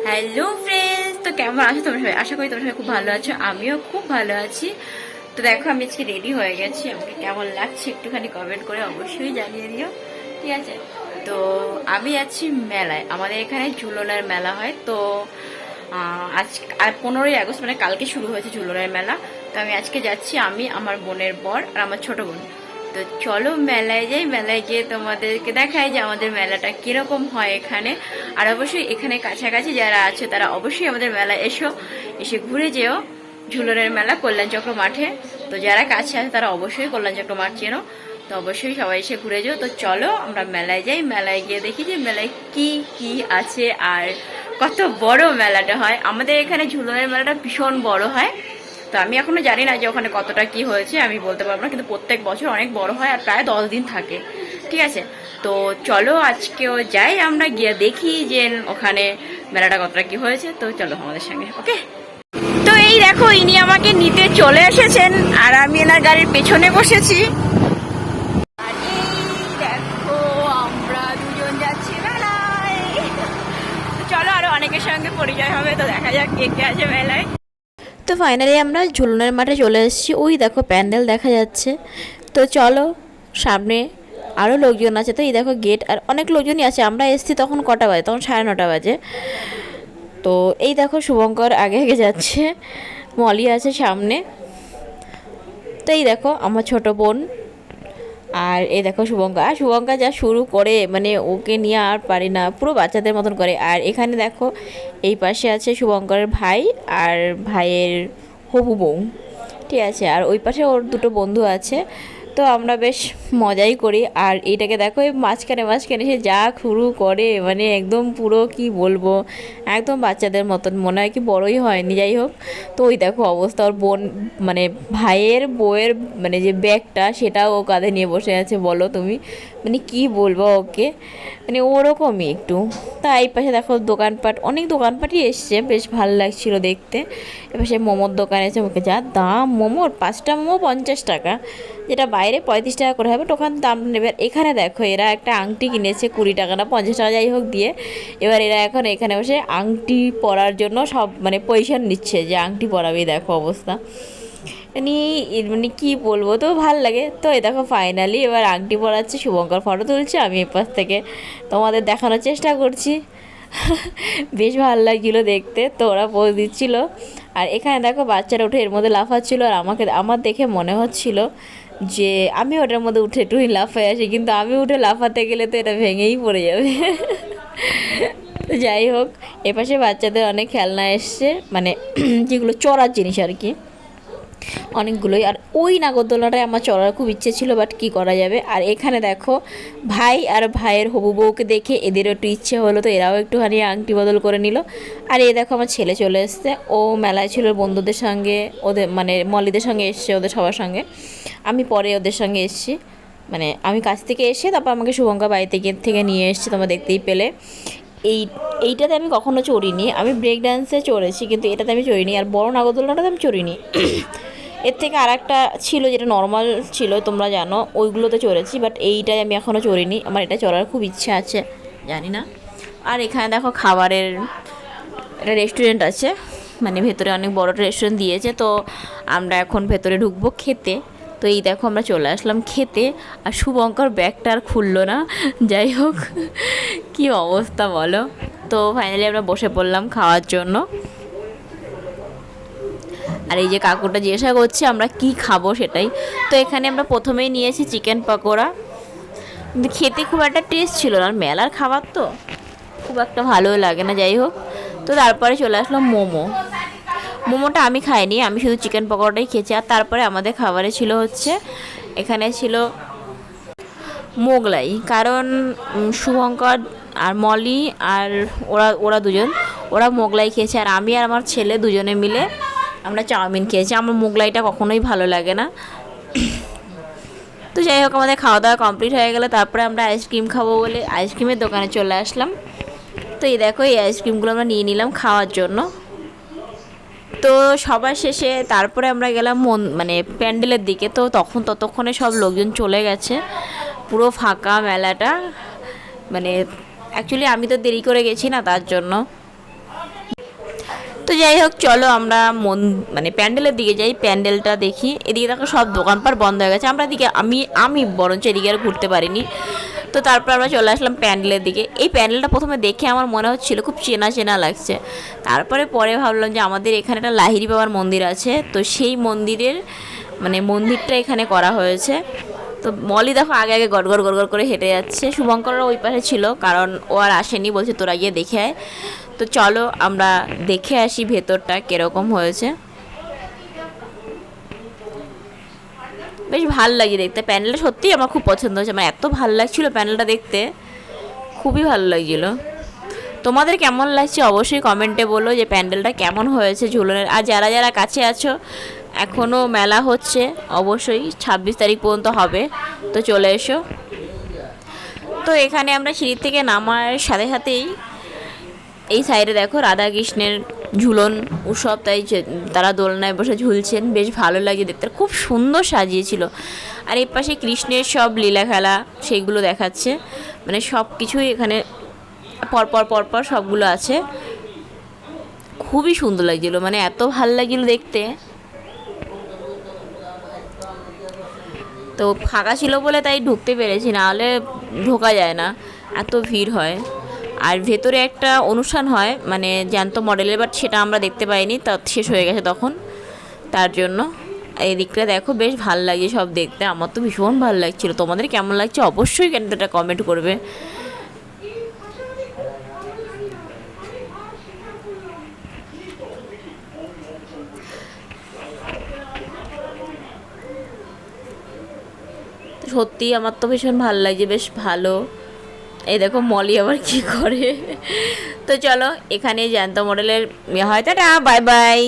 Hello friends, তো কেমন আছো তোমরা সবাই? আশা করি তোমরা সবাই খুব ভালো আছো, আমিও খুব ভালো আছি। তো দেখো, আমি আজকে রেডি হয়ে গেছি। আমাকে কেমন লাগছে একটুখানি কমেন্ট করে অবশ্যই জানিয়ে দিও, ঠিক আছে? তো আমি আছি মেলায়, আমাদের এখানে ঝুলনের মেলা হয়। তো আজ আর 15ই আগস্ট মানে কালকে শুরু হয়েছে ঝুলনের মেলা। তো আমি আজকে যাচ্ছি, আমি, আমার বোনের বর আর আমার ছোট বোন। তো চলো মেলায় যাই, মেলায় গিয়ে তোমাদেরকে দেখাই যে আমাদের মেলাটা কিরকম হয় এখানে। আর অবশ্যই এখানে কাছাকাছি যারা আছে তারা অবশ্যই আমাদের মেলায় এসে ঘুরে যেও। ঝুলনের মেলা কল্যাণচক্র মাঠে। তো যারা কাছে আছে তারা অবশ্যই কল্যাণচক্র মাঠ চেনো। তো অবশ্যই সবাই এসে ঘুরে যেও। তো চলো আমরা মেলায় যাই, মেলায় গিয়ে দেখি যে মেলায় কি কি আছে আর কত বড় মেলাটা হয়। আমাদের এখানে ঝুলনের মেলাটা ভীষণ বড় হয়। তো আমি এখনো জানি না যে ওখানে কতটা কি হয়েছে, আমি বলতে পারবো না, কিন্তু প্রত্যেক বছর অনেক বড় হয় আর প্রায় 10 দিন থাকে, ঠিক আছে? তো চলো আজকেও যাই, আমরা গিয়ে দেখি যে ওখানে মেলাটা কতটা কি হয়েছে। তো চলো আমাদের সঙ্গে, ওকে? তো এই দেখো, ইনি আমাকে নিতে চলে এসেছেন আর আমি এনার গাড়ির পেছনে বসেছি। আর এই দেখো, আমরা দুজন যাচ্ছি মেলায়। তো চলো, আরো অনেকের সঙ্গে পরিচয় হবে, তো দেখা যাক কে কে আছে মেলায়। তো ফাইনালি আমরা ঝুলনের মাঠে চলে এসেছি। ওই দেখো প্যান্ডেল দেখা যাচ্ছে। তো চলো, সামনে আরও লোকজন আছে। তো এই দেখো গেট, আর অনেক লোকজনই আছে। আমরা এসেছি তখন কটা বাজে? তখন 9:30 বাজে। তো এই দেখো শুভঙ্কর আগে আগে যাচ্ছে, মলি আছে সামনে। তো এই দেখো আমার ছোট বোন, আর এই দেখো শুভঙ্কা। আর শুভঙ্কা যা শুরু করে, মানে ওকে নিয়ে আর পারি না, পুরো বাচ্চাদের মতন করে। আর এখানে দেখো এই পাশে আছে শুভঙ্করের ভাই আর ভাইয়ের হবু বউ, ঠিক আছে? আর ওই পাশে ওর দুটো বন্ধু আছে। তো আমরা বেশ মজাই করি। আর এইটাকে দেখো, এই মাঝখানে মাঝখানে সে যা শুরু করে, মানে একদম পুরো কি বলবো, একদম বাচ্চাদের মতন, মনে হয় কি বড়ই হয়নি। যাই হোক, তো ওই দেখো অবস্থা, ওর বোন মানে ভাইয়ের বউয়ের মানে যে ব্যাগটা সেটাও ও কাঁধে নিয়ে বসে আছে। বলো তুমি, মানে কি বলবো ওকে, মানে ওরকমই একটু। তা এই পাশে দেখো দোকানপাট, অনেক দোকানপাটই এসছে, বেশ ভালো লাগছিল দেখতে। এপাশে মোমোর দোকান আছে, ওকে যা দাম মোমোর, 5টা মোমো 50 টাকা, যেটা বাইরে 35 টাকা করে হবে, ওখানে দাম নেবে। এখানে দেখো এরা একটা আংটি কিনেছে 20 টাকা না 50 টাকা যাই হোক দিয়ে। এবার এরা এখন এখানে বসে আংটি পরার জন্য সব মানে পয়সা নিচ্ছে যে আংটি পরাবে। দেখো অবস্থা, মানে মানে কী বলবো, তো ভাল লাগে। তো এই দেখো ফাইনালি এবার আংটি পরাচ্ছে, শুভঙ্কর ফটো তুলছে, আমি এপাশ থেকে তোমাদের দেখানোর চেষ্টা করছি। বেশ ভালো লাগছিলো দেখতে। তো ওরা পোজ দিচ্ছিল, আর এখানে দেখো বাচ্চারা উঠে এর মধ্যে লাফাচ্ছিলো। আর আমার দেখে মনে হচ্ছিল যে আমি ওটার মধ্যে উঠে একটুই লাফাই আসি, কিন্তু আমি উঠে লাফাতে গেলে তো এটা ভেঙেই পড়ে যাবে। তো যাই হোক, এপাশে বাচ্চাদের অনেক খেলনা এসছে, মানে যেগুলো চড়ার জিনিস আর কি, অনেকগুলোই। আর ওই নাগরদোলাটায় আমার চড়ার খুব ইচ্ছে ছিল, বাট কী করা যাবে। আর এখানে দেখো ভাই আর ভাইয়ের হবু বউকে দেখে এদেরও একটু ইচ্ছে হলো, তো এরাও একটুখানি আংটি বদল করে নিল। আর এই দেখো আমার ছেলে চলে এসছে, ও মেলায় ছিল বন্ধুদের সঙ্গে, ওদের মানে মলিদের সঙ্গে এসছে, ওদের সবার সঙ্গে। আমি পরে ওদের সঙ্গে এসছি, মানে আমি কাছ থেকে এসে তারপর আমাকে শুভঙ্কা বাড়ি থেকে নিয়ে এসছে, তোমরা দেখতেই পেলে। এইটাতে আমি কখনো চড়িনি, আমি ব্রেক ডান্সে চড়েছি, কিন্তু এটাতে আমি চড়িনি। আর বড় নাগরদোলনাটাতে আমি চড়িনি। এর থেকে আর একটা ছিল যেটা নর্মাল ছিল, তোমরা জানো, ওইগুলোতে চড়েছি, বাট এইটাই আমি এখনও চড়িনি। আমার এটা চড়ার খুব ইচ্ছা আছে, জানি না। আর এখানে দেখো খাবারের একটা রেস্টুরেন্ট আছে, মানে ভেতরে অনেক বড় একটা রেস্টুরেন্ট দিয়েছে। তো আমরা এখন ভেতরে ঢুকবো খেতে। তো এই দেখো আমরা চলে আসলাম খেতে, আর শুভঙ্কর ব্যাগটা আর খুললো না। যাই হোক, কি অবস্থা বলো। তো ফাইনালি আমরা বসে পড়লাম খাওয়ার জন্য। আর এই যে কাকুটা জিজ্ঞাসা করছে আমরা কি খাবো সেটাই। তো এখানে আমরা প্রথমেই নিয়েছি চিকেন পকোড়া, কিন্তু খেতে খুব একটা টেস্ট ছিল না, আর মেলার খাবার তো খুব একটা ভালো লাগে না। যাই হোক, তো তারপরে চলে আসলাম মোমোটা আমি খাইনি, আমি শুধু চিকেন পকোড়াটাই খেয়েছি। আর তারপরে আমাদের খাবারে ছিল হচ্ছে, এখানে ছিল মোগলাই, কারণ শুভঙ্কর আর মলি আর ওরা দুজন ওরা মোগলাই খেয়েছে, আর আমি আর আমার ছেলে দুজনে মিলে আমরা চাউমিন খেয়েছি। আমার মোগলাইটা কখনোই ভালো লাগে না। তো যাই হোক, আমাদের খাওয়া দাওয়া কমপ্লিট হয়ে গেলে তারপরে আমরা আইসক্রিম খাবো বলে আইসক্রিমের দোকানে চলে আসলাম। তো এই দেখো এই আইসক্রিমগুলো আমরা নিয়ে নিলাম খাওয়ার জন্য। তো সবার শেষে তারপরে আমরা গেলাম মানে প্যান্ডেলের দিকে। তো ততক্ষণে সব লোকজন চলে গেছে, পুরো ফাঁকা মেলাটা। মানে অ্যাকচুয়ালি আমি তো দেরি করে গেছি না, তার জন্য। তো যাই হোক, চলো আমরা মানে প্যান্ডেলের দিকে যাই, প্যান্ডেলটা দেখি। এদিকে দেখো সব দোকানপাট বন্ধ হয়ে গেছে, আমরা এদিকে আমি বরঞ্চ এদিকে আর ঘুরতে পারিনি। তো তারপর আমরা চলে আসলাম প্যান্ডেলের দিকে। এই প্যান্ডেলটা প্রথমে দেখে আমার মনে হচ্ছিল খুব চেনা চেনা লাগছে, তারপরে পরে ভাবলাম যে আমাদের এখানে একটা লাহিড়ী বাবার মন্দির আছে, তো সেই মন্দিরের মানে মন্দিরটা এখানে করা হয়েছে। তো মলি দেখো আগে আগে গড়গড় গড়গড় করে হেঁটে যাচ্ছে, শুভঙ্করও ওই পাশে ছিল, কারণ ও আর আসেনি, বলছে তোরা গিয়ে দেখে আয়। তো চলো আমরা দেখে আসি ভেতরটা কীরকম হয়েছে। বেশ ভাল লাগে দেখতে, প্যান্ডেলটা সত্যিই আমার খুব পছন্দ হয়েছে, আমার এত ভালো লাগছিলো প্যান্ডেলটা দেখতে, খুবই ভালো লাগছিলো। তোমাদের কেমন লাগছে অবশ্যই কমেন্টে বলো যে প্যান্ডেলটা কেমন হয়েছে ঝুলনের। আর যারা যারা কাছে আছো, এখনও মেলা হচ্ছে, অবশ্যই 26 তারিখ পর্যন্ত হবে, তো চলে এসো। তো এখানে আমরা সিঁড়ি থেকে নামার সাথে সাথেই এই সাইডে দেখো রাধা কৃষ্ণের ঝুলন উৎসব, তাই তারা দোলনায় বসে ঝুলছেন, বেশ ভালো লাগে দেখতে, খুব সুন্দর সাজিয়েছিল। আর এই পাশে কৃষ্ণের সব লীলা খেলা সেইগুলো দেখাচ্ছে, মানে সব কিছুই এখানে পরপর পরপর সবগুলো আছে, খুবই সুন্দর লাগছিলো, মানে এত ভালো লাগছিলো দেখতে। তো ফাঁকা ছিল বলে তাই ঢুকতে পেরেছি, না হলে ঢোকা যায় না, এত ভিড় হয়। আর ভেতরে একটা অনুষ্ঠান হয় মানে জ্যান্ত মডেলের, বাট সেটা আমরা দেখতে পাইনি, তা শেষ হয়ে গেছে তখন, তার জন্য। এই দিকটা দেখো বেশ ভালো লাগে সব দেখতে, আমার তো ভীষণ ভালো লাগছিলো। তোমাদের কেমন লাগছে অবশ্যই কিন্তু এটা কমেন্ট করবে। সত্যি আমার তো ভীষণ ভালো লাগছে, বেশ ভালো। এই দেখো মলি আবার কি করে। তো চলো এখানে জ্যান্ত মডেলের হয়, টাটা, বাই বাই।